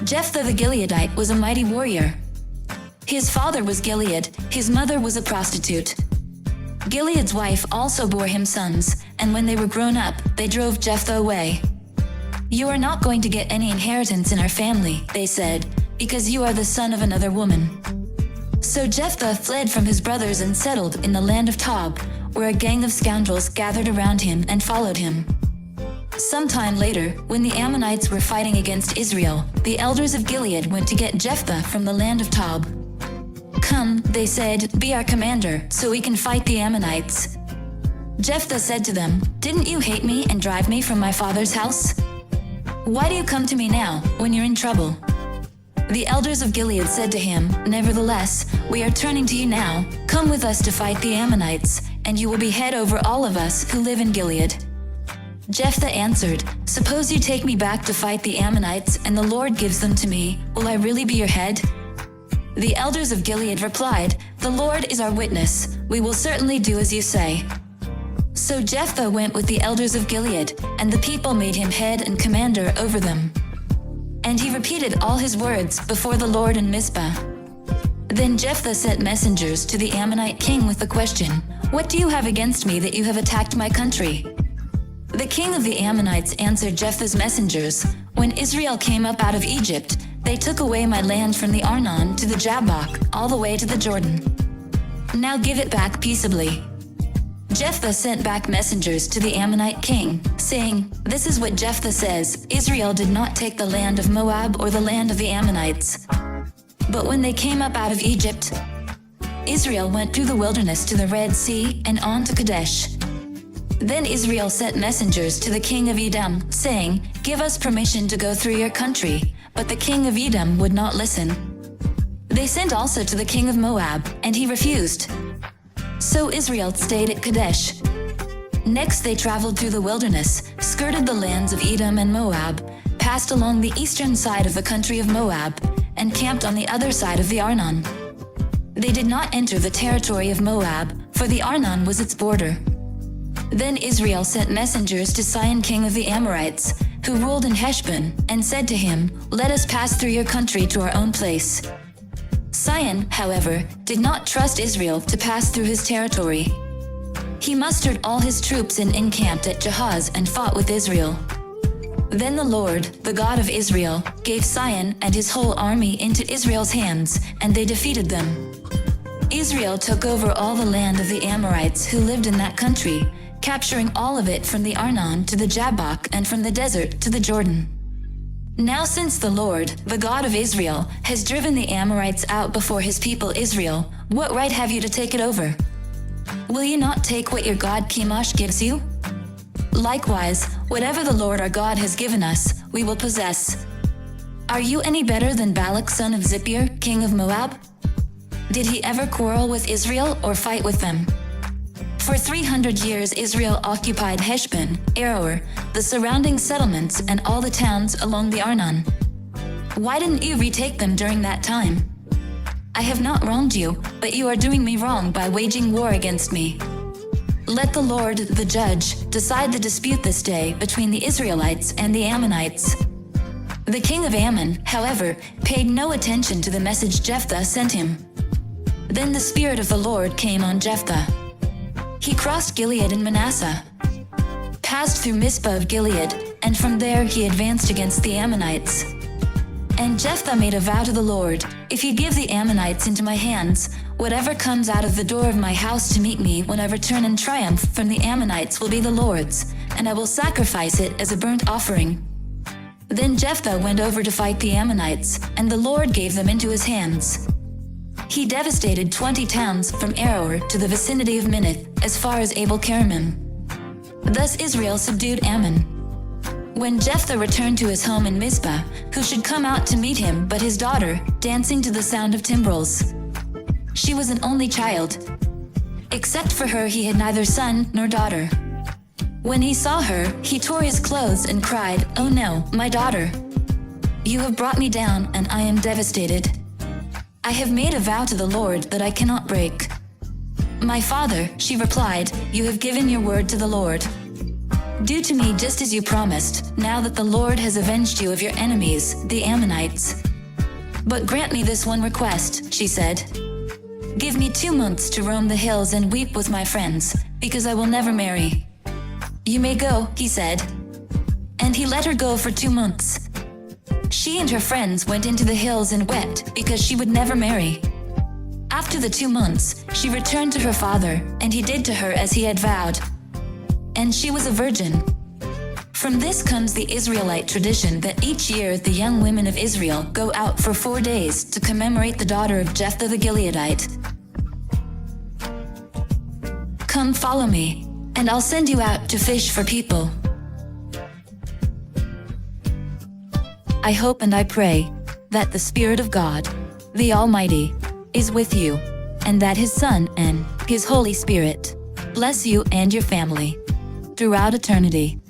Jephthah the Gileadite was a mighty warrior. His father was Gilead, his mother was a prostitute. Gilead's wife also bore him sons, and when they were grown up, they drove Jephthah away. "You are not going to get any inheritance in our family," they said, "because you are the son of another woman." So Jephthah fled from his brothers and settled in the land of Tob, where a gang of scoundrels gathered around him and followed him. Sometime later, when the Ammonites were fighting against Israel, the elders of Gilead went to get Jephthah from the land of Tob. "Come," they said, "be our commander, so we can fight the Ammonites." Jephthah said to them, "Didn't you hate me and drive me from my father's house? Why do you come to me now, when you're in trouble?" The elders of Gilead said to him, "Nevertheless, we are turning to you now. Come with us to fight the Ammonites, and you will be head over all of us who live in Gilead." Jephthah answered, "Suppose you take me back to fight the Ammonites, and the Lord gives them to me, will I really be your head?" The elders of Gilead replied, "The Lord is our witness, we will certainly do as you say." So Jephthah went with the elders of Gilead, and the people made him head and commander over them. And he repeated all his words before the Lord in Mizpah. Then Jephthah sent messengers to the Ammonite king with the question, "What do you have against me that you have attacked my country?" The king of the Ammonites answered Jephthah's messengers, "When Israel came up out of Egypt, they took away my land from the Arnon to the Jabbok, all the way to the Jordan. Now give it back peaceably." Jephthah sent back messengers to the Ammonite king, saying, "This is what Jephthah says, Israel did not take the land of Moab or the land of the Ammonites. But when they came up out of Egypt, Israel went through the wilderness to the Red Sea and on to Kadesh. Then Israel sent messengers to the king of Edom, saying, 'Give us permission to go through your country.' But the king of Edom would not listen. They sent also to the king of Moab, and he refused. So Israel stayed at Kadesh. Next they traveled through the wilderness, skirted the lands of Edom and Moab, passed along the eastern side of the country of Moab, and camped on the other side of the Arnon. They did not enter the territory of Moab, for the Arnon was its border. Then Israel sent messengers to Sihon king of the Amorites, who ruled in Heshbon, and said to him, 'Let us pass through your country to our own place.' Sihon, however, did not trust Israel to pass through his territory. He mustered all his troops and encamped at Jahaz and fought with Israel. Then the Lord, the God of Israel, gave Sihon and his whole army into Israel's hands, and they defeated them. Israel took over all the land of the Amorites who lived in that country, capturing all of it from the Arnon to the Jabbok and from the desert to the Jordan. Now since the Lord, the God of Israel, has driven the Amorites out before his people Israel, what right have you to take it over? Will you not take what your god Chemosh gives you? Likewise, whatever the Lord our God has given us, we will possess. Are you any better than Balak son of Zippor, king of Moab? Did he ever quarrel with Israel or fight with them? For 300 years Israel occupied Heshbon, Aroer, the surrounding settlements and all the towns along the Arnon. Why didn't you retake them during that time? I have not wronged you, but you are doing me wrong by waging war against me. Let the Lord, the judge, decide the dispute this day between the Israelites and the Ammonites." The king of Ammon, however, paid no attention to the message Jephthah sent him. Then the Spirit of the Lord came on Jephthah. He crossed Gilead and Manasseh, passed through Mizpah of Gilead, and from there he advanced against the Ammonites. And Jephthah made a vow to the Lord, "If you give the Ammonites into my hands, whatever comes out of the door of my house to meet me when I return in triumph from the Ammonites will be the Lord's, and I will sacrifice it as a burnt offering." Then Jephthah went over to fight the Ammonites, and the Lord gave them into his hands. He devastated 20 towns from Aroer to the vicinity of Minnith, as far as Abel-Keramim. Thus Israel subdued Ammon. When Jephthah returned to his home in Mizpah, who should come out to meet him but his daughter, dancing to the sound of timbrels? She was an only child. Except for her he had neither son nor daughter. When he saw her, he tore his clothes and cried, "Oh no, my daughter! You have brought me down and I am devastated. I have made a vow to the Lord that I cannot break." "My father," she replied, "you have given your word to the Lord." Do to me just as you promised, now that the Lord has avenged you of your enemies, the Ammonites. But grant me this one request, she said. Give me 2 months to roam the hills and weep with my friends, because I will never marry. You may go, he said. And he let her go for 2 months. She and her friends went into the hills and wept because she would never marry. After the 2 months, she returned to her father, and he did to her as he had vowed. And she was a virgin. From this comes the Israelite tradition that each year the young women of Israel go out for 4 days to commemorate the daughter of Jephthah the Gileadite. Come follow me, and I'll send you out to fish for people. I hope and I pray that the Spirit of God, the Almighty, is with you, and that His Son and His Holy Spirit bless you and your family throughout eternity.